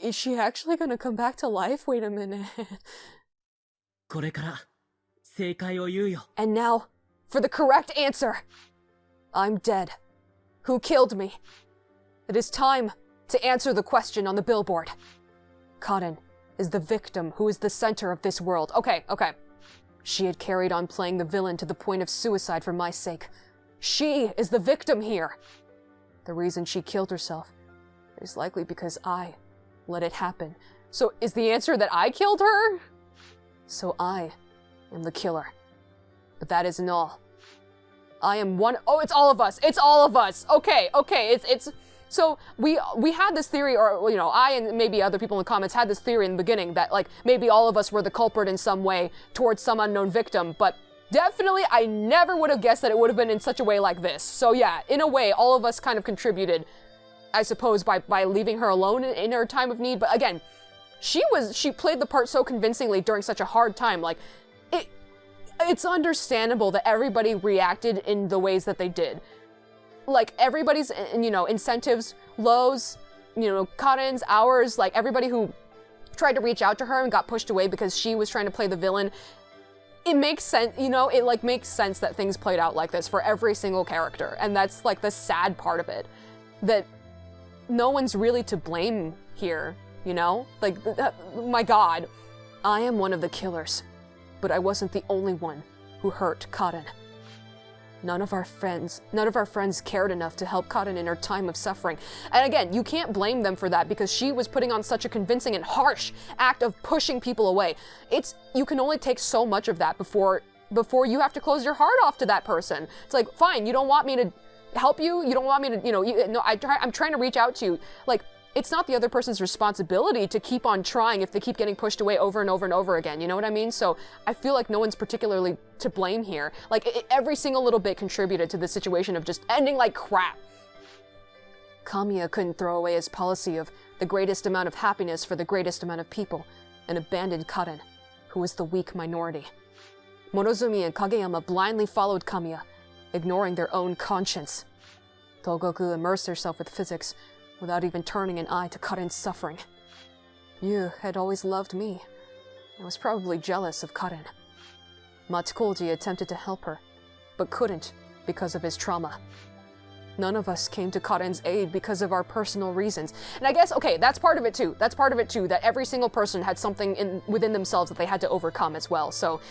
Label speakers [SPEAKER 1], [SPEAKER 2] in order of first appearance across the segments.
[SPEAKER 1] Is she actually gonna come back to life? Wait a minute.
[SPEAKER 2] これから正解を言うよ。
[SPEAKER 1] And now, for the correct answer. I'm dead. Who killed me? It is time to answer the question on the billboard. Karin is the victim who is the center of this world. Okay. She had carried on playing the villain to the point of suicide for my sake. She is the victim here. The reason she killed herself is likely because I let it happen. So is the answer that I killed her? So I am the killer. But that isn't all. I am one. Oh, it's all of us. It's all of us. Okay. It's so we had this theory, or I and maybe other people in the comments had this theory in the beginning that like maybe all of us were the culprit in some way towards some unknown victim, but definitely I never would have guessed that it would have been in such a way like this. So yeah, in a way, all of us kind of contributed, I suppose, by leaving her alone in her time of need. But again, she played the part so convincingly during such a hard time. Like, it's understandable that everybody reacted in the ways that they did. Like, everybody's, incentives, Lowe's, Karen's, ours, like, everybody who tried to reach out to her and got pushed away because she was trying to play the villain. It makes sense, it, makes sense that things played out like this for every single character. And that's, like, the sad part of it. That no one's really to blame here, Like, my God. I am one of the killers, but I wasn't the only one who hurt Karin. None of our friends cared enough to help Karin in her time of suffering. And again, you can't blame them for that because she was putting on such a convincing and harsh act of pushing people away. You can only take so much of that before you have to close your heart off to that person. It's like, fine, you don't want me to help you, you don't want me to, I'm trying to reach out to you. Like, it's not the other person's responsibility to keep on trying if they keep getting pushed away over and over and over again, you know what I mean? So I feel like no one's particularly to blame here. Like, every single little bit contributed to the situation of just ending like crap. Kamiya couldn't throw away his policy of the greatest amount of happiness for the greatest amount of people and abandoned Karin, who was the weak minority. Morozumi and Kageyama blindly followed Kamiya, ignoring their own conscience. Togoku immersed herself with physics, without even turning an eye to Karin's suffering. You had always loved me. I was probably jealous of Karin. Matsukoji attempted to help her, but couldn't because of his trauma. None of us came to Karin's aid because of our personal reasons. And I guess, okay, that's part of it too. That's part of it too, that every single person had something within themselves that they had to overcome as well. So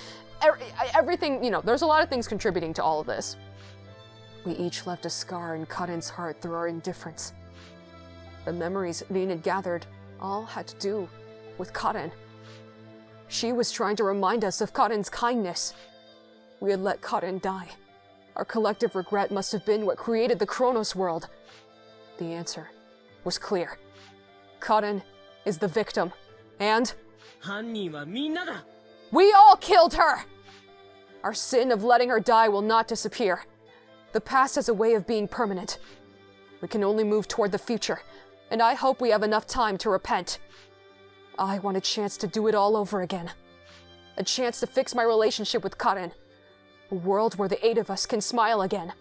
[SPEAKER 1] everything, there's a lot of things contributing to all of this. We each left a scar in Karin's heart through our indifference. The memories Rin had gathered all had to do with Karin. She was trying to remind us of Karin's kindness. We had let Karin die. Our collective regret must have been what created the Chronos world. The answer was clear. Karin is the victim, and we all killed her! Our sin of letting her die will not disappear. The past has a way of being permanent. We can only move toward the future, and I hope we have enough time to repent. I want a chance to do it all over again. A chance to fix my relationship with Karin. A world where the 8 of us can smile again.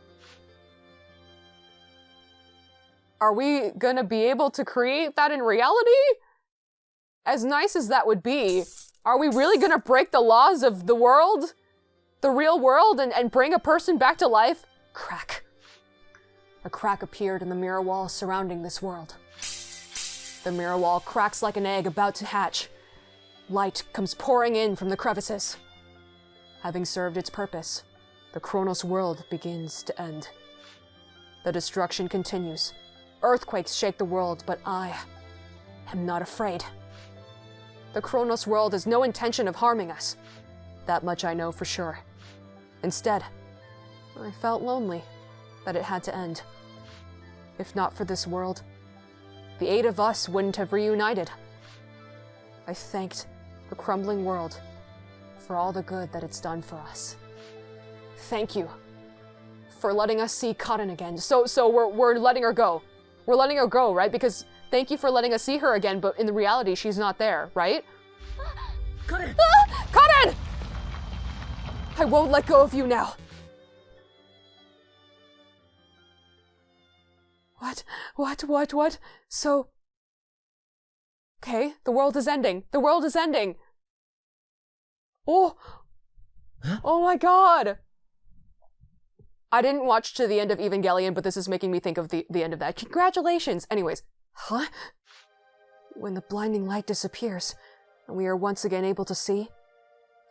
[SPEAKER 1] Are we gonna be able to create that in reality? As nice as that would be, are we really gonna break the laws of the world? The real world, and bring a person back to life? Crack. A crack appeared in the mirror wall surrounding this world. The mirror wall cracks like an egg about to hatch. Light comes pouring in from the crevices. Having served its purpose, the Chronos world begins to end. The destruction continues. Earthquakes shake the world, but I am not afraid. The Chronos world has no intention of harming us. That much I know for sure. Instead, I felt lonely that it had to end. If not for this world, the 8 of us wouldn't have reunited. I thanked the crumbling world for all the good that it's done for us. Thank you for letting us see Karin again. So we're letting her go. We're letting her go, right? Because thank you for letting us see her again, but in the reality, she's not there, right?
[SPEAKER 2] Karen!
[SPEAKER 1] Ah! Karen! I won't let go of you now. What? So... Okay, the world is ending. The world is ending. Oh!
[SPEAKER 2] Huh?
[SPEAKER 1] Oh my god! I didn't watch to the end of Evangelion, but this is making me think of the end of that. Congratulations! Anyways. Huh? When the blinding light disappears, and we are once again able to see,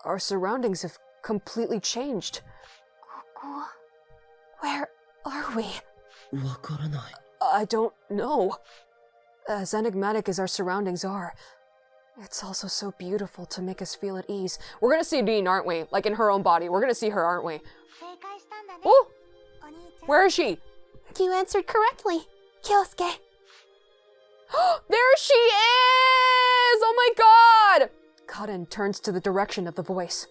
[SPEAKER 1] our surroundings have completely changed. Where are we?
[SPEAKER 2] わからない。
[SPEAKER 1] I don't know. As enigmatic as our surroundings are, it's also so beautiful to make us feel at ease. We're gonna see Dean, aren't we? Like in her own body. We're gonna see her, aren't we? Oh! Where is she?
[SPEAKER 3] You answered correctly, Kyosuke.
[SPEAKER 1] There she is! Oh my god! Karen turns to the direction of the voice.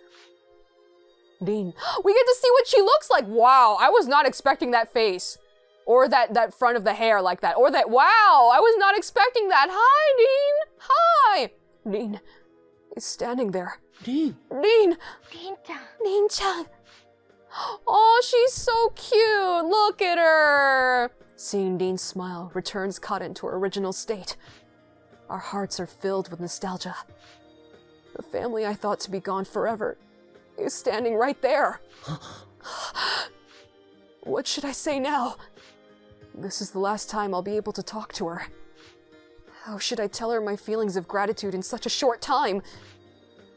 [SPEAKER 1] Dean. We get to see what she looks like! Wow, I was not expecting that face. Or that front of the hair like that. Or that, wow, I was not expecting that. Hi, Dean! Hi! Dean is standing there.
[SPEAKER 2] Dean!
[SPEAKER 1] Dean!
[SPEAKER 3] Dean-chan.
[SPEAKER 1] Dean-chan! Oh, she's so cute! Look at her! Seeing Dean's smile returns Karen to her original state. Our hearts are filled with nostalgia. The family I thought to be gone forever is standing right there. What should I say now? This is the last time I'll be able to talk to her. How should I tell her my feelings of gratitude in such a short time?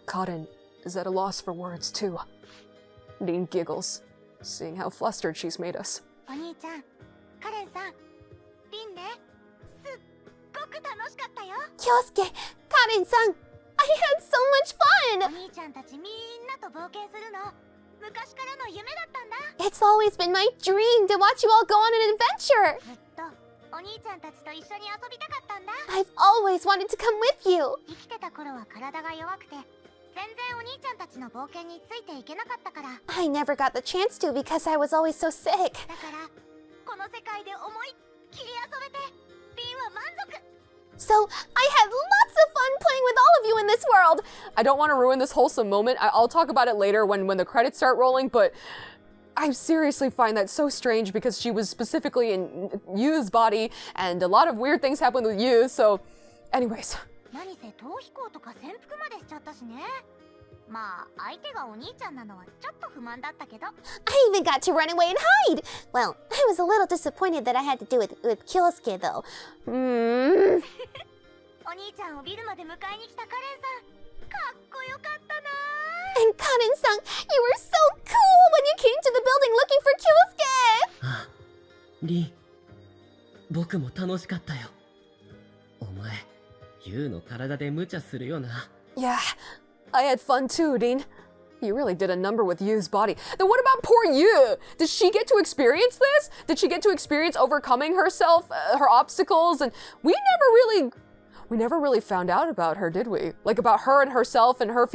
[SPEAKER 1] Karen is at a loss for words, too. Dean giggles, seeing how flustered she's made us.
[SPEAKER 3] お兄ちゃん、カレンさん、リンね、すっごく楽しかったよ。Kyosuke, Karen-san, I had so much fun! お兄ちゃんたちみんなと冒険するの、昔からの夢だったんだ。It's always been my dream to watch you all go on an adventure! ずっとお兄ちゃんたちと一緒に遊びたかったんだ。I've always wanted to come with you! 生きてた頃は体が弱くて、全然お兄ちゃんたちの冒険についていけなかったから。I never got the chance to because I was always so sick. だから、この世界で思いっきり遊べて、リンは満足。So, I had lots of fun playing with all of you in this world!
[SPEAKER 1] I don't want to ruin this wholesome moment. I'll talk about it later when the credits start rolling, but I seriously find that so strange because she was specifically in Yu's body, and a lot of weird things happened with Yu, so... Anyways.
[SPEAKER 3] 何せ逃避行とか潜伏までしちゃったしね。まあ、相手がお兄ちゃんなのはちょっと不満だったけど。I even got to run away and hide! Well, I was a little disappointed that I had to do it with Kyosuke, though. お兄ちゃんをビルまで迎えに来たカレンさん、かっこよかったな。And Karen-san, you were so cool when you came to the building looking for Kyosuke!
[SPEAKER 2] あ、リン、僕も楽しかったよ。お前、ユウの体で無茶するよな。
[SPEAKER 1] Yeah, I had fun too, Dean. You really did a number with Yu's body. Then what about poor Yu? Did she get to experience this? Did she get to experience overcoming herself, her obstacles? And we never really found out about her, did we? Like about her and herself and her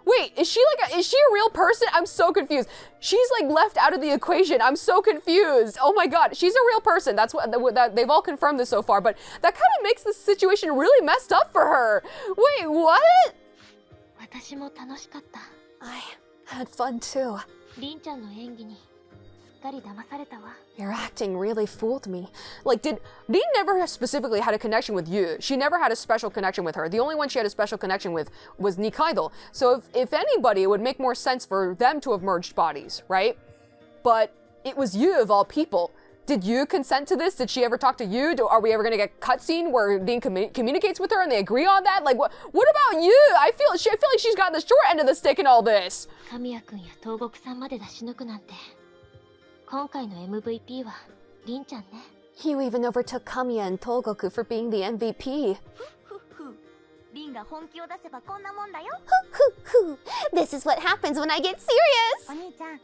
[SPEAKER 1] Wait, is she a real person? I'm so confused. She's like left out of the equation. I'm so confused. Oh my god, she's a real person. That's what they've all confirmed this so far, but that kind of makes the situation really messed up for her. Wait, what?
[SPEAKER 3] 私も楽しかった。
[SPEAKER 1] I had fun too.
[SPEAKER 3] リンちゃんの演技にすっかり騙されたわ。
[SPEAKER 1] Your acting really fooled me. Like, Dean never specifically had a connection with Yu. She never had a special connection with her. The only one she had a special connection with was Nikaido. So if anybody, it would make more sense for them to have merged bodies, right? But it was Yu of all people. Did Yu consent to this? Did she ever talk to Yu? Are we ever going to get a cutscene where Dean communicates with her and they agree on that? Like, what about Yu? I feel like she's got the short end of the stick in all this.
[SPEAKER 3] 神谷くんや東国さんまで出し抜くなんて。今回の MVP はリンちゃんね。
[SPEAKER 1] You even overtook Kamiya and Togoku for being the MVP.
[SPEAKER 3] リンが本気を出せばこんなもんだよ。This is what happens when I get serious. お兄ちゃん、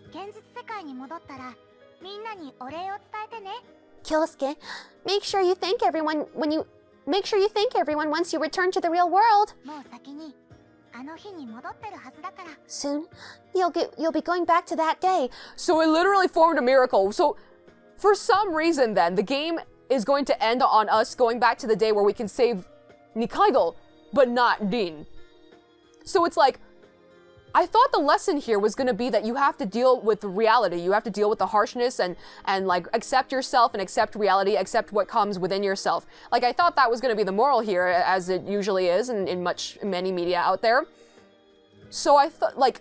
[SPEAKER 3] 現実世界に戻ったらみんなにお礼を伝えてね。Kyosuke, make sure you thank everyone once you return to the real world. もう先にあの日に戻ってるはずだから。Soon, you'll be going back to that day. So it literally formed a miracle. So for some reason then, the game
[SPEAKER 1] is going to end on us going back to the day where we can save Nikaido, but not Rin. So it's like, I thought the lesson here was going to be that you have to deal with reality. You have to deal with the harshness and like accept yourself and accept reality, accept what comes within yourself. Like, I thought that was going to be the moral here, as it usually is in many media out there. So I thought, like,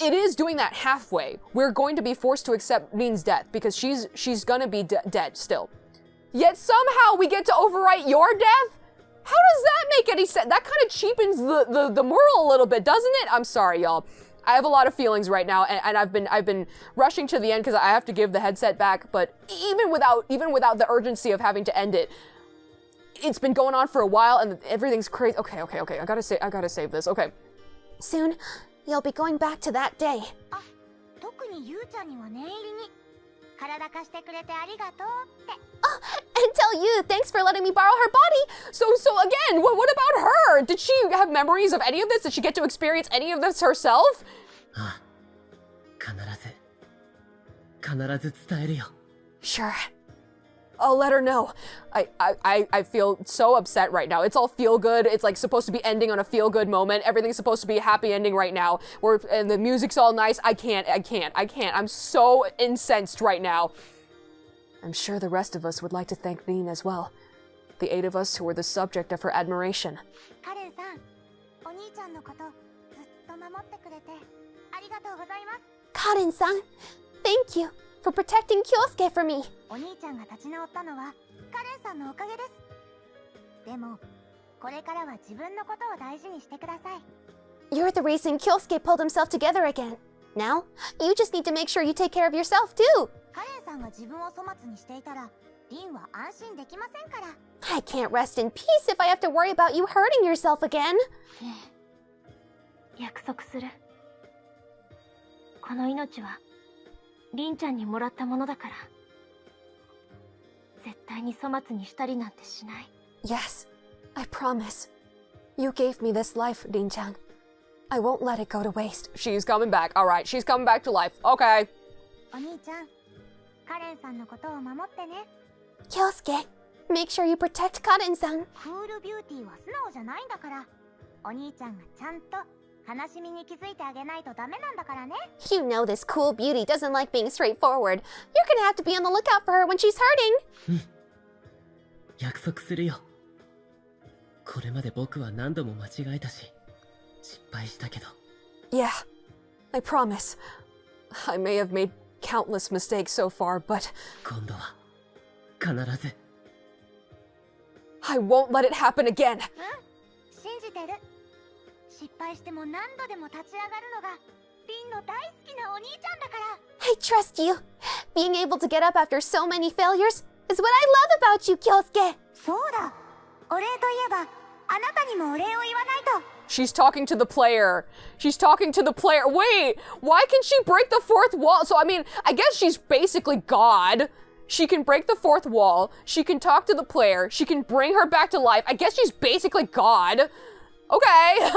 [SPEAKER 1] it is doing that halfway. We're going to be forced to accept Rin's death because she's going to be dead still. Yet somehow we get to overwrite your death? How does that make any sense? That kind of cheapens the moral a little bit, doesn't it? I'm sorry, y'all. I have a lot of feelings right now, and I've been rushing to the end because I have to give the headset back. But even without the urgency of having to end it, it's been going on for a while, and everything's crazy. Okay. I gotta save this. Okay.
[SPEAKER 3] Soon, you'll be going back to that day. Oh, and tell you, thanks for letting me borrow her body.
[SPEAKER 1] So again, what about her? Did she have memories of any of this? Did she get to experience any of this herself? Sure. I'll let her know. I feel so upset right now. It's all feel good. It's like supposed to be ending on a feel good moment. Everything's supposed to be a happy ending right now. And the music's all nice. I can't. I'm so incensed right now. I'm sure the rest of us would like to thank Rin as well. The 8 of us who were the subject of her admiration.
[SPEAKER 3] Karen-san, thank you for protecting Kyosuke for me. You're the reason Kyosuke pulled himself together again. Now, you just need to make sure you take care of yourself too. I can't rest in peace if I have to worry about you hurting yourself again. Yes, I promise. You gave me this life, Rin-chan. I won't let it go to waste.
[SPEAKER 1] She's coming back. All right, she's coming back to life. Okay.
[SPEAKER 3] Kyosuke, make sure you protect Karen-san. You know this cool beauty doesn't like being straightforward. You're gonna have to be on the lookout for her when she's hurting.
[SPEAKER 1] Yeah, I promise. I may have made countless mistakes so far, but I won't let it happen again.
[SPEAKER 3] I trust you. Being able to get up after so many failures is what I love about you, Kyosuke.
[SPEAKER 1] She's talking to the player. Wait, why can she break the fourth wall? So, I mean, I guess she's basically God. She can break the fourth wall. She can talk to the player. She can bring her back to life. I guess she's basically God. Okay.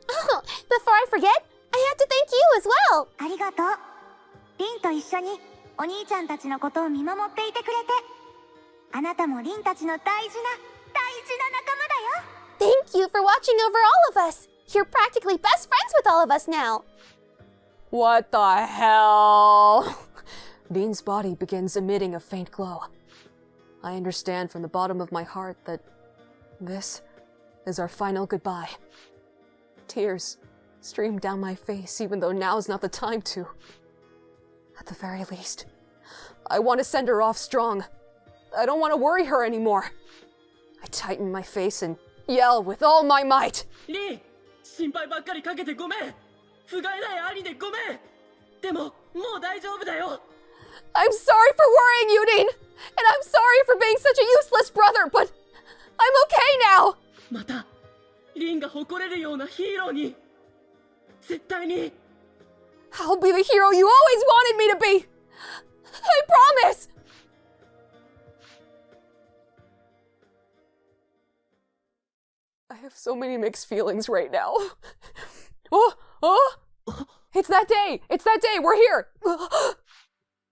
[SPEAKER 3] Oh, before I forget, I have to thank you as well. Thank you for watching over all of us. You're practically best friends with all of us now.
[SPEAKER 1] What the hell? Rin's body begins emitting a faint glow. I understand from the bottom of my heart that this is our final goodbye. Tears stream down my face, even though now is not the time to. At the very least, I want to send her off strong. I don't want to worry her anymore. I tighten my face and yell with all my might.
[SPEAKER 2] Rin! 心配ばっかりかけてごめん! 不甲斐ない兄でごめん! でも、もう大丈夫だよ!
[SPEAKER 1] I'm sorry for worrying you, Rin! And I'm sorry for being such a useless brother, but I'm okay now!
[SPEAKER 2] また、Rinが誇れるようなヒーローに、絶対に
[SPEAKER 1] I'll be the hero you always wanted me to be! I promise! I have so many mixed feelings right now. It's that day! We're here!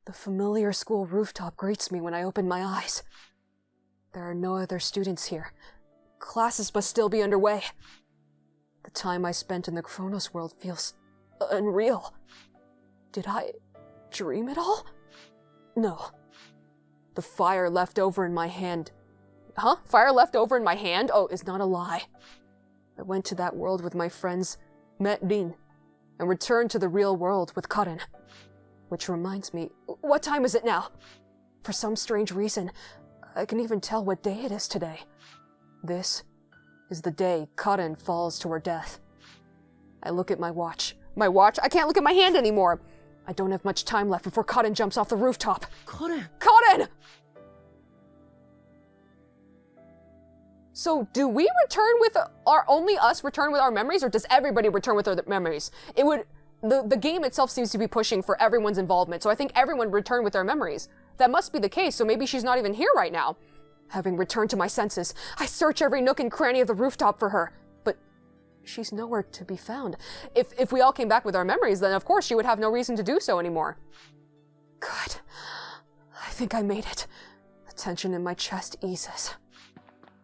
[SPEAKER 1] The familiar school rooftop greets me when I open my eyes. There are no other students here. Classes must still be underway. The time I spent in the Chronos world feels unreal. Did I dream it all? No. The fire left over in my hand. Huh? Fire left over in my hand? Oh, is not a lie. I went to that world with my friends, met Rin, and returned to the real world with Karen. Which reminds me, what time is it now? For some strange reason, I can even tell what day it is today. This is the day Karen falls to her death. I look at my watch. My watch? I can't look at my hand anymore. I don't have much time left before Karen jumps off the rooftop.
[SPEAKER 2] Karen!
[SPEAKER 1] Karen! So, do we return with only us return with our memories, or does everybody return with their memories? The game itself seems to be pushing for everyone's involvement, so I think everyone returned with their memories. That must be the case, so maybe she's not even here right now. Having returned to my senses, I search every nook and cranny of the rooftop for her, but she's nowhere to be found. If we all came back with our memories, then of course she would have no reason to do so anymore. Good. I think I made it. The tension in my chest eases.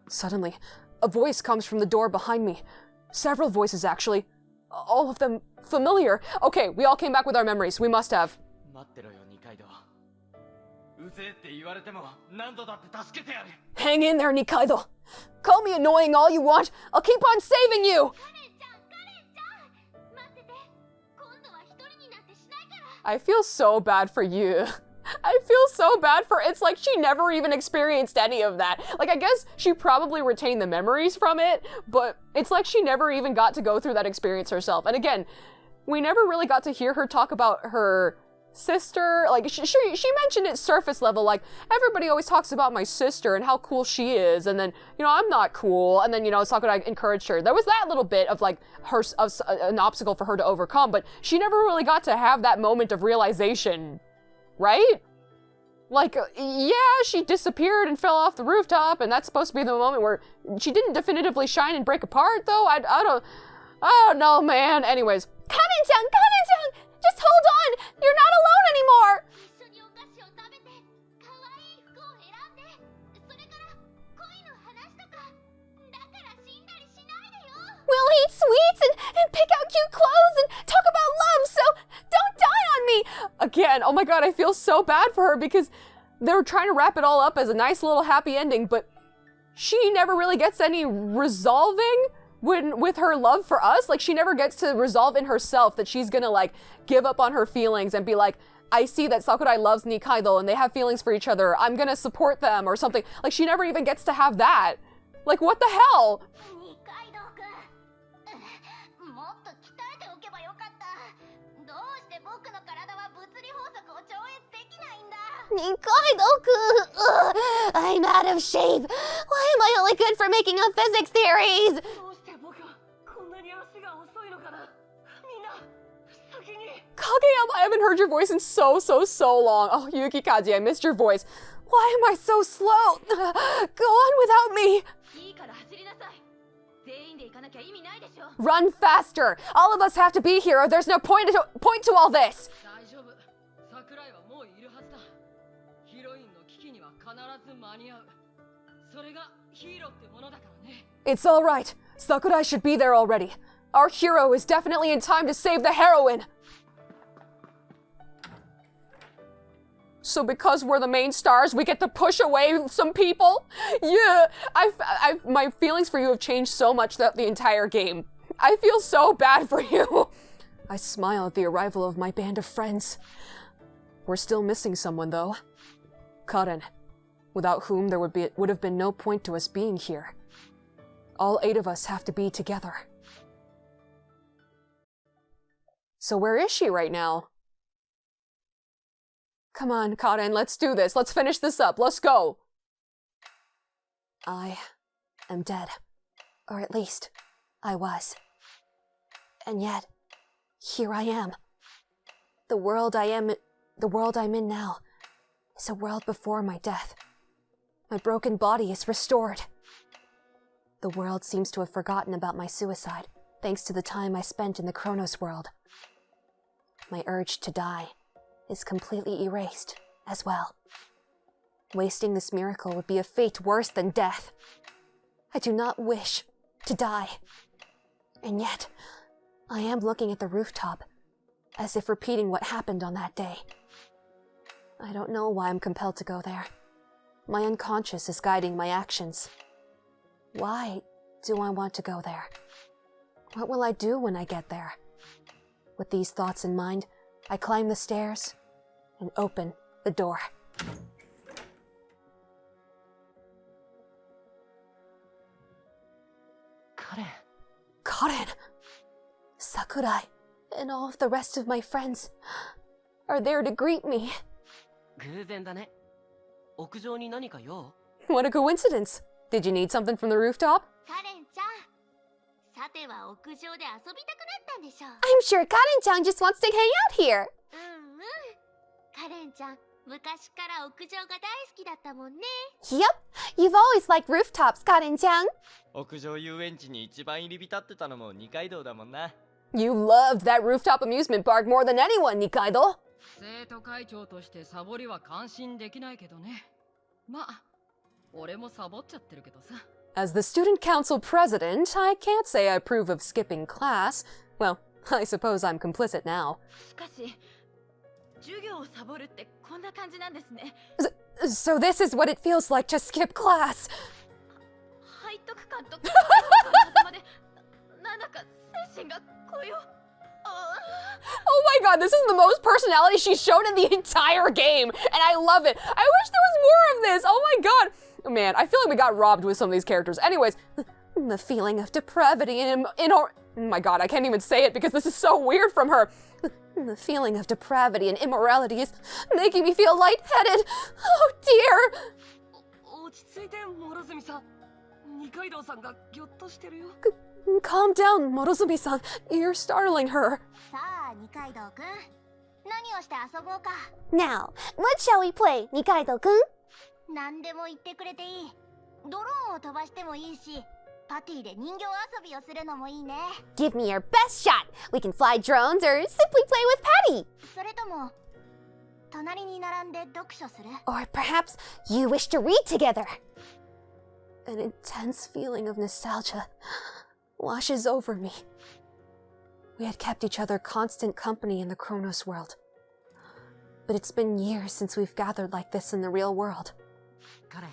[SPEAKER 1] Suddenly, a voice comes from the door behind me. Several voices, actually. All of them familiar. Okay, we all came back with our memories. We must have. Hang in there, Nikaido. Call me annoying all you want. I'll keep on saving you! I feel so bad for you. I feel so bad for it's like she never even experienced any of that. Like, I guess she probably retained the memories from it, but it's like she never even got to go through that experience herself. And again, we never really got to hear her talk about her sister. Like, she mentioned it surface level, like, everybody always talks about my sister and how cool she is, and then, you know, I'm not cool, and then, you know, Sakura encouraged her. There was that little bit of, like, an obstacle for her to overcome, but she never really got to have that moment of realization. Right? Like, yeah, she disappeared and fell off the rooftop, and that's supposed to be the moment where she didn't definitively shine and break apart, though. I don't know, man. Anyways, Karen-chan, just hold on. You're not alone anymore. We'll eat sweets and pick out cute clothes and talk about love, so don't die on me! Again, oh my god, I feel so bad for her because they were trying to wrap it all up as a nice little happy ending, but she never really gets any resolving with her love for us. Like, she never gets to resolve in herself that she's gonna, like, give up on her feelings and be like, I see that Sakurai loves Nikaido and they have feelings for each other. I'm gonna support them or something. Like, she never even gets to have that. Like, what the hell? Nikaido-kun! I'm out of shape! Why am I only good for making up physics theories? Kageyama, I haven't heard your voice in so long. Oh, Yuki Kaji, I missed your voice. Why am I so slow? Go on without me! Run faster! All of us have to be here or there's no point to all this! It's alright. Sakurai should be there already. Our hero is definitely in time to save the heroine! So because we're the main stars, we get to push away some people? Yeah! My feelings for you have changed so much throughout the entire game. I feel so bad for you. I smile at the arrival of my band of friends. We're still missing someone, though. Karen, without whom there would have been no point to us being here. All 8 of us have to be together. So where is she right now? Come on, Karen, let's do this. Let's finish this up. Let's go. I am dead. Or at least, I was. And yet, here I am. The world I'm in now is a world before my death. My broken body is restored. The world seems to have forgotten about my suicide, thanks to the time I spent in the Chronos world. My urge to die is completely erased as well. Wasting this miracle would be a fate worse than death. I do not wish to die. And yet, I am looking at the rooftop, as if repeating what happened on that day. I don't know why I'm compelled to go there. My unconscious is guiding my actions. Why do I want to go there? What will I do when I get there? With these thoughts in mind, I climb the stairs and open the door. Karen! Sakurai and all of the rest of my friends are there to greet me.
[SPEAKER 2] 偶然だね。屋上に何か用?
[SPEAKER 1] What a coincidence! Did you need something from the rooftop?
[SPEAKER 3] カレンちゃん、さては屋上で遊びたくなったんでしょ。
[SPEAKER 1] I'm sure Karen-chan just wants to hang out here.
[SPEAKER 3] カレンちゃん、昔から屋上が大好きだったもんね。
[SPEAKER 1] Yep, you've always liked rooftops, Karen-chan.
[SPEAKER 4] 屋上遊園地に一番入り浸ってたのも二階堂だもんな。
[SPEAKER 1] You loved that rooftop amusement park more than anyone, Nikaido.
[SPEAKER 5] 生徒会長としてサボりは感心できないけどね。まあ、俺もサボっちゃってるけどさ。
[SPEAKER 1] As the student council president, I can't say I approve of skipping class. Well, I suppose I'm complicit now.
[SPEAKER 6] しかし、授業をサボるってこんな感じなんですね。
[SPEAKER 1] So this is what it feels like to skip class.
[SPEAKER 6] 背徳感と狭間で、なんだか精神が高揚。
[SPEAKER 1] Oh my god, this is the most personality she's shown in the entire game, and I love it. I wish there was more of this. Oh my god. Man, I feel like we got robbed with some of these characters. Anyways, the feeling of depravity and oh my god, I can't even say it because this is so weird from her. The feeling of depravity and immorality is making me feel lightheaded. Oh dear.
[SPEAKER 5] 落ち着いて、諸角さん。二階堂さんがぎょっとしてるよ。
[SPEAKER 1] Calm down, Morozumi-san. You're startling her.
[SPEAKER 3] さあ、二階堂くん、何をして遊ぼうか。
[SPEAKER 1] Now, what shall we play, Nikaido-kun?
[SPEAKER 3] 何でも言ってくれていい。ドローンを飛ばしてもいいし、パティで人形遊びをするのもいいね。
[SPEAKER 1] Give me your best shot. We can fly drones or simply play with Patty.
[SPEAKER 3] それとも、隣に並んで読書する？
[SPEAKER 1] Or perhaps you wish to read together. An intense feeling of nostalgia washes over me. We had kept each other constant company in the Chronos world. But it's been years since we've gathered like this in the real world.
[SPEAKER 2] カレン、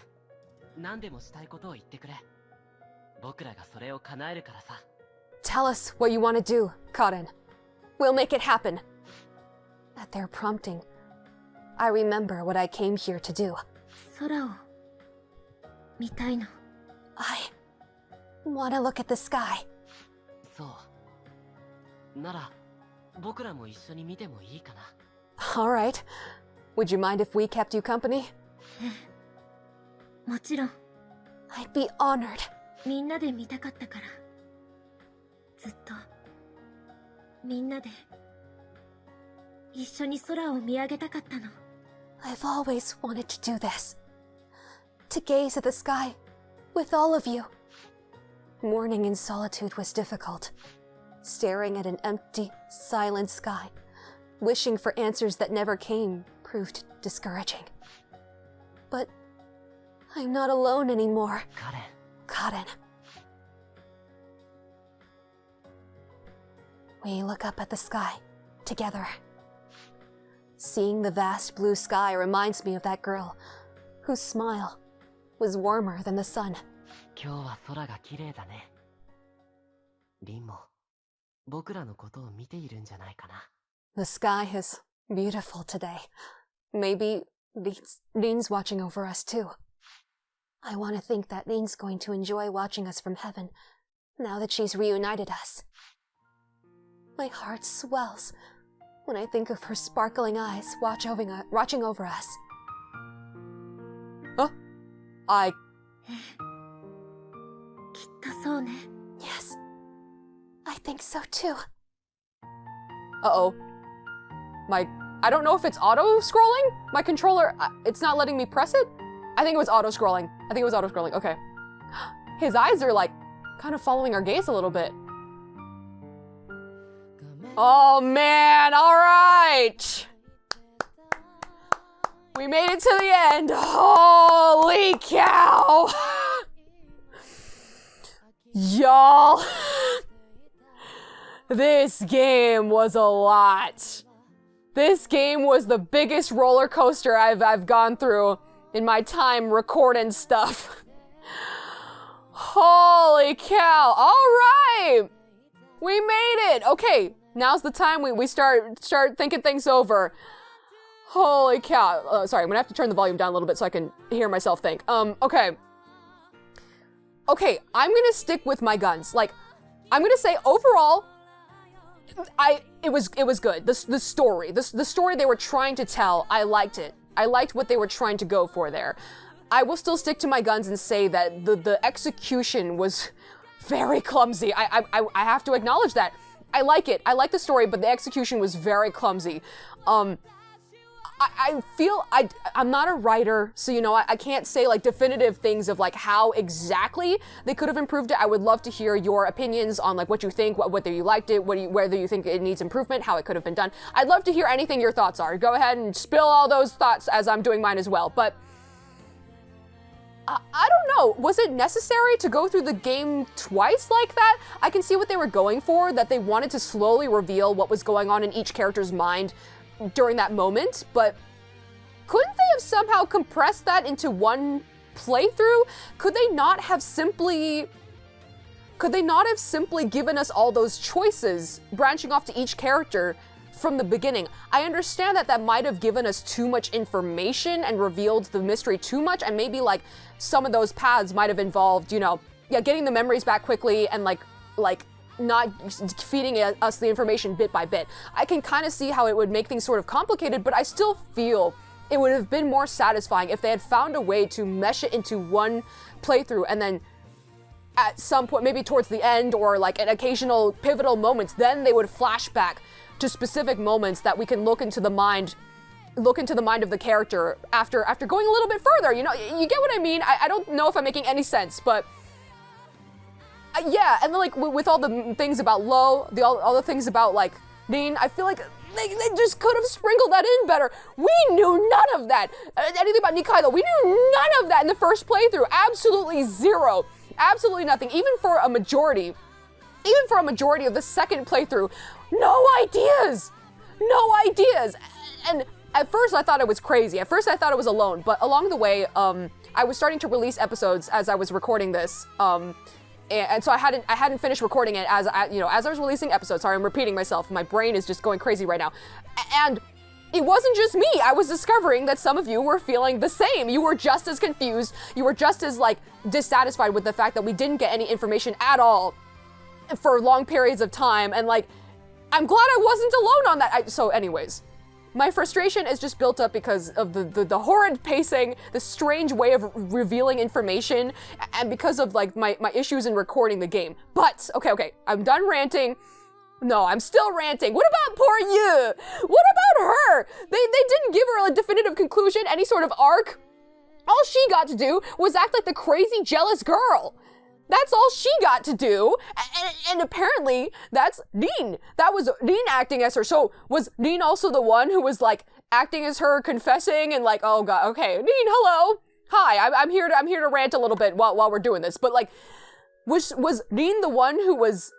[SPEAKER 2] 何でもしたいことを言ってくれ。僕らがそれを叶えるからさ。
[SPEAKER 1] Tell us what you want to do, Karen. We'll make it happen. At their prompting, I remember what I came here to do.
[SPEAKER 3] 空を見たいの。
[SPEAKER 1] I want to look at the sky.
[SPEAKER 2] そう。なら、僕らも一緒に見てもいいかな。
[SPEAKER 1] All right. Would you mind if we kept you company?
[SPEAKER 3] もちろん。
[SPEAKER 1] I'd be honored.
[SPEAKER 3] みんなで見たかったから。ずっとみんなで一緒に空を見上げたかったの。
[SPEAKER 1] I've always wanted to do this. To gaze at the sky with all of you. Mourning in solitude was difficult. Staring at an empty, silent sky, wishing for answers that never came, proved discouraging. But I'm not alone anymore.
[SPEAKER 2] カレン。
[SPEAKER 1] Karen. We look up at the sky, together. Seeing the vast blue sky reminds me of that girl, whose smile was warmer than the sun.
[SPEAKER 2] 今日は空が綺麗だね。リンも、僕らのことを見ているんじゃないかな。
[SPEAKER 1] The sky is beautiful today. Maybe Rin's watching over us too. I want to think that Rin's going to enjoy watching us from heaven, now that she's reunited us. My heart swells when I think of her sparkling eyes watching over us. Huh?
[SPEAKER 3] きっとそうね。
[SPEAKER 1] Yes, I think so too. Uh-oh. I don't know if it's auto-scrolling? My controller, it's not letting me press it? I think it was auto-scrolling. Okay. His eyes are like, kind of following our gaze a little bit. Oh man, alright! We made it to the end. Holy cow. Y'all. This game was a lot. This game was the biggest roller coaster I've gone through in my time recording stuff. Holy cow. All right. We made it. Okay, now's the time we start thinking things over. Holy cow. Sorry, I'm gonna have to turn the volume down a little bit so I can hear myself think. Okay. Okay, I'm gonna stick with my guns. Like, I'm gonna say overall, it was good. The story they were trying to tell, I liked it. I liked what they were trying to go for there. I will still stick to my guns and say that the execution was very clumsy. I have to acknowledge that. I like it. I like the story, but the execution was very clumsy. I feel I'm not a writer, so you know I can't say like definitive things of like how exactly they could have improved it. I would love to hear your opinions on like what you think, whether you liked it, whether you think it needs improvement, how it could have been done. I'd love to hear anything your thoughts are. Go ahead and spill all those thoughts as I'm doing mine as well. But I don't know. Was it necessary to go through the game twice like that? I can see what they were going for, that they wanted to slowly reveal what was going on in each character's mind during that moment, but couldn't they have somehow compressed that into one playthrough? Could they not have simply given us all those choices, branching off to each character from the beginning? I understand that might have given us too much information and revealed the mystery too much, and maybe like some of those paths might have involved, you know, getting the memories back quickly and like not feeding us the information bit by bit. I can kind of see how it would make things sort of complicated, but I still feel it would have been more satisfying if they had found a way to mesh it into one playthrough, and then at some point, maybe towards the end or like at occasional pivotal moments, then they would flash back to specific moments that we can look into the mind of the character after going a little bit further. You know, you get what I mean? I don't know if I'm making any sense, but yeah, and then like with all the things about Lowe, all the things about like Dean, I feel like they just could have sprinkled that in better. We knew none of that. Anything about Nikaido, we knew none of that in the first playthrough. Absolutely zero. Absolutely nothing. Even for a majority of the second playthrough, no ideas. No ideas. And at first I thought it was crazy. At first I thought it was alone, but along the way, I was starting to release episodes as I was recording this. And so I hadn't finished recording it as I was releasing episodes. Sorry, I'm repeating myself. My brain is just going crazy right now. And it wasn't just me. I was discovering that some of you were feeling the same. You were just as confused. You were just as like dissatisfied with the fact that we didn't get any information at all for long periods of time. And like, I'm glad I wasn't alone on that. So anyways, my frustration is just built up because of the horrid pacing, the strange way of revealing information, and because of like my issues in recording the game. But, okay, I'm done ranting. No, I'm still ranting. What about poor Yu? What about her? They didn't give her a definitive conclusion, any sort of arc. All she got to do was act like the crazy jealous girl. That's all she got to do, and apparently that's Dean. That was Dean acting as her. So was Dean also the one who was like acting as her, confessing and like, oh god, okay, Dean, hello, hi, I'm here to rant a little bit while we're doing this. But like, was Dean the one who was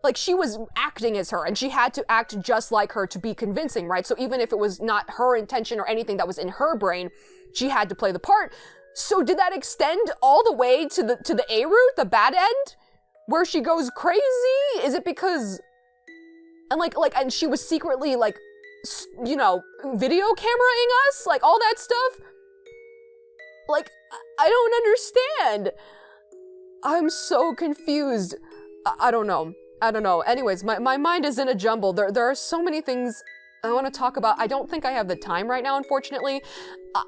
[SPEAKER 1] like, she was acting as her, and she had to act just like her to be convincing, right? So even if it was not her intention or anything that was in her brain, she had to play the part. So did that extend all the way to the A route, the bad end, where she goes crazy? Is it because, and she was secretly like, you know, video cameraing us, like all that stuff? Like, I don't understand. I'm so confused. I don't know. Anyways, my mind is in a jumble. There are so many things I want to talk about. I don't think I have the time right now, unfortunately.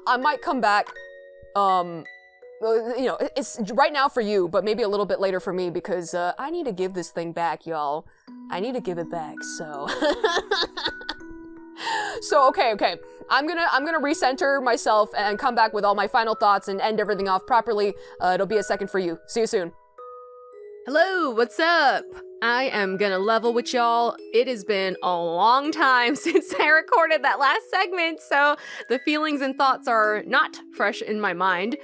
[SPEAKER 1] I might come back. You know, it's right now for you, but maybe a little bit later for me, because I need to give this thing back, y'all. I need to give it back, so. So, okay. I'm gonna recenter myself and come back with all my final thoughts and end everything off properly. It'll be a second for you. See you soon.
[SPEAKER 7] Hello, what's up?
[SPEAKER 1] I am gonna level with y'all. It has been a long time since I recorded that last segment, so the feelings and thoughts are not fresh in my mind.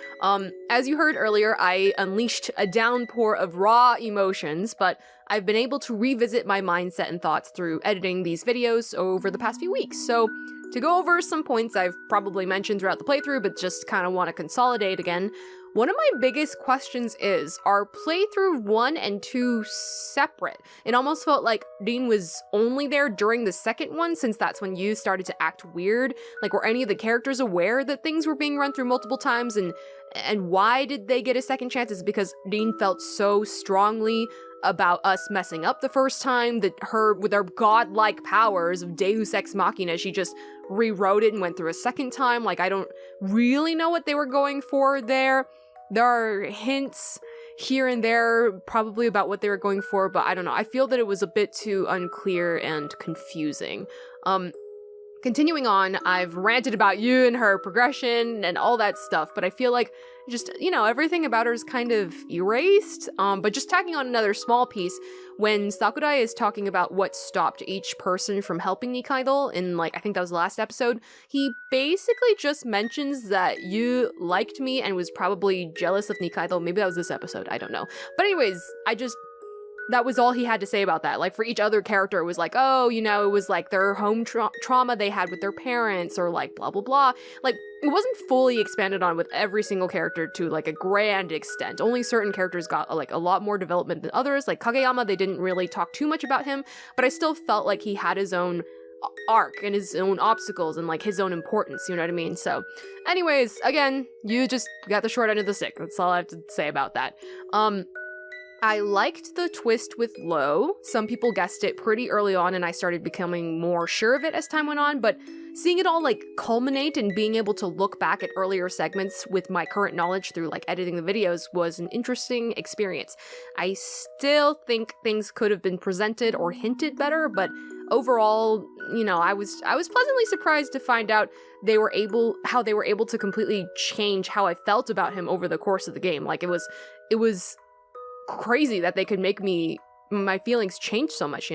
[SPEAKER 1] As you heard earlier, I unleashed a downpour of raw emotions, but I've been able to revisit my mindset and thoughts through editing these videos over the past few weeks. So to go over some points I've probably mentioned throughout the playthrough, but just kind of want to consolidate again, one of my biggest questions is, are playthrough 1 and 2 separate? It almost felt like Dean was only there during the second one, since that's when you started to act weird. Like, were any of the characters aware that things were being run through multiple times, and why did they get a second chance? Is it because Dean felt so strongly about us messing up the first time that her, with her godlike powers of Deus Ex Machina, she just rewrote it and went through a second time? Like, I don't really know what they were going for there. There are hints here and there probably about what they were going for, but I don't know. I feel that it was a bit too unclear and confusing. Continuing on, I've ranted about you and her progression and all that stuff, but I feel like just, everything about her is kind of erased. But just tacking on another small piece, when Sakurai is talking about what stopped each person from helping Nikaido in, I think that was the last episode, he basically just mentions that you liked me and was probably jealous of Nikaido. Maybe that was this episode, I don't know. But anyways, that was all he had to say about that. Like, for each other character, it was like, oh, it was like their home trauma they had with their parents, or like blah, blah, blah. Like, it wasn't fully expanded on with every single character to like a grand extent. Only certain characters got a lot more development than others. Like Kageyama, they didn't really talk too much about him, but I still felt like he had his own arc and his own obstacles and like his own importance, you know what I mean? So anyways, again, you just got the short end of the stick. That's all I have to say about that. I liked the twist with Lowe. Some people guessed it pretty early on, and I started becoming more sure of it as time went on, but seeing it all culminate and being able to look back at earlier segments with my current knowledge through editing the videos was an interesting experience. I still think things could have been presented or hinted better, but overall, I was pleasantly surprised to find out how they were able to completely change how I felt about him over the course of the game. Like, it was crazy that they could make my feelings change so much,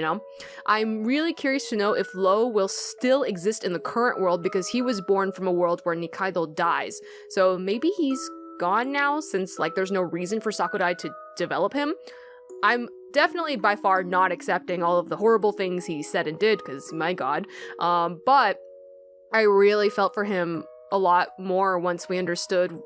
[SPEAKER 1] I'm really curious to know if Lowe will still exist in the current world, because he was born from a world where Nikaido dies. So maybe he's gone now, since there's no reason for Sakurai to develop him. I'm definitely by far not accepting all of the horrible things he said and did, because my god. But I really felt for him a lot more once we understood,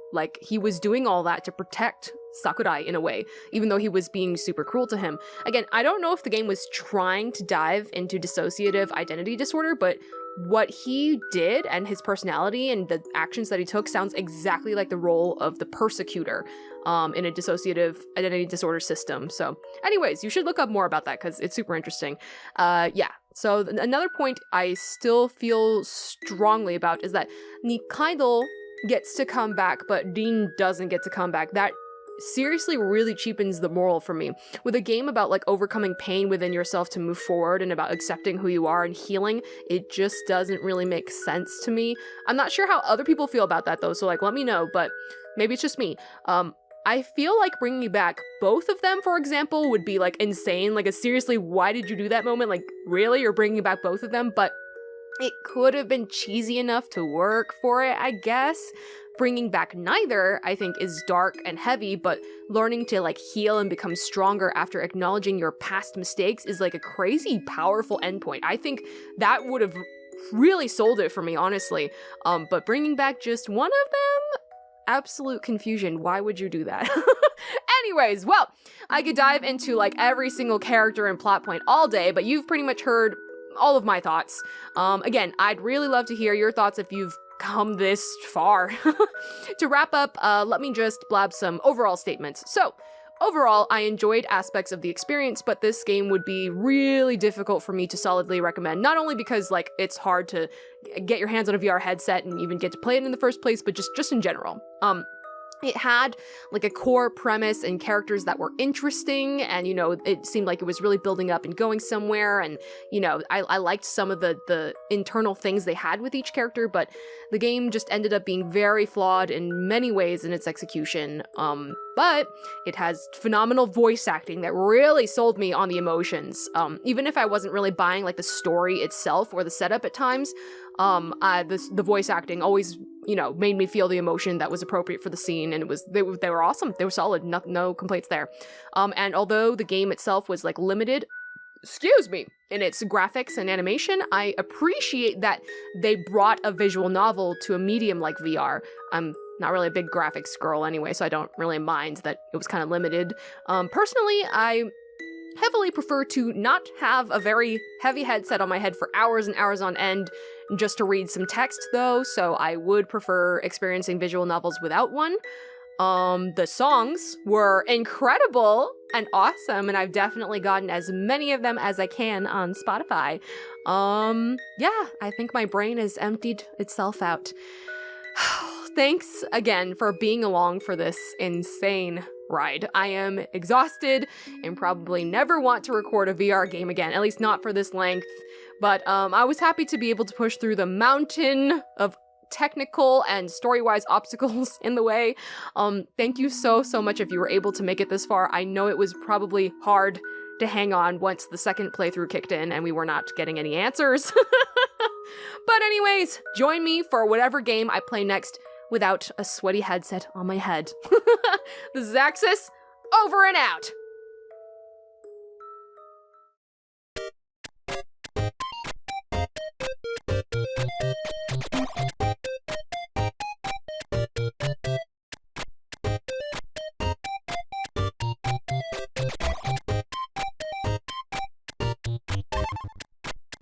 [SPEAKER 1] he was doing all that to protect Sakurai in a way, even though he was being super cruel to him. Again, I don't know if the game was trying to dive into dissociative identity disorder, but what he did and his personality and the actions that he took sounds exactly like the role of the persecutor in a dissociative identity disorder system. So anyways, you should look up more about that because it's super interesting. So another point I still feel strongly about is that Nikaido gets to come back, but Dean doesn't get to come back. That seriously really cheapens the moral for me. With a game about overcoming pain within yourself to move forward and about accepting who you are and healing, it just doesn't really make sense to me. I'm not sure how other people feel about that though, so let me know, but maybe it's just me. I feel like bringing back both of them, for example, would be insane. A seriously, why did you do that moment? Really? You're bringing back both of them? But it could have been cheesy enough to work for it, I guess. Bringing back neither, I think, is dark and heavy, but learning to heal and become stronger after acknowledging your past mistakes is a crazy powerful endpoint. I think that would have really sold it for me, honestly. But bringing back just one of them? Absolute confusion. Why would you do that? Anyways, well, I could dive into every single character and plot point all day, but you've pretty much heard all of my thoughts. Again, I'd really love to hear your thoughts if you've come this far. To wrap up, let me just blab some overall statements. So, overall, I enjoyed aspects of the experience, but this game would be really difficult for me to solidly recommend. Not only because, it's hard to get your hands on a VR headset and even get to play it in the first place, but just in general.
[SPEAKER 7] It had like a core premise and characters that were interesting, and you know, it seemed like it was really building up and going somewhere, and you know, I liked some of the internal things they had with each character, but the game just ended up being very flawed in many ways in its execution. But it has phenomenal voice acting that really sold me on the emotions. Even if I wasn't really buying like the story itself or the setup at times, the voice acting always, you know, made me feel the emotion that was appropriate for the scene, and they were awesome. They were solid. No complaints there. And although the game itself was like limited, in its graphics and animation, I appreciate that they brought a visual novel to a medium like VR. I'm not really a big graphics girl anyway, so I don't really mind that it was kind of limited. Personally, I heavily prefer to not have a very heavy headset on my head for hours and hours on end just to read some text though, so I would prefer experiencing visual novels without one. The songs were incredible and awesome, and I've definitely gotten as many of them as I can on Spotify. Yeah, I think my brain has emptied itself out. Thanks again for being along for this insane ride. I am exhausted and probably never want to record a VR game again, at least not for this length. But I was happy to be able to push through the mountain of technical and story-wise obstacles in the way. Thank you so much if you were able to make it this far. I know it was probably hard to hang on once the second playthrough kicked in and we were not getting any answers. But anyways, join me for whatever game I play next without a sweaty headset on my head. This is Axis, over and out!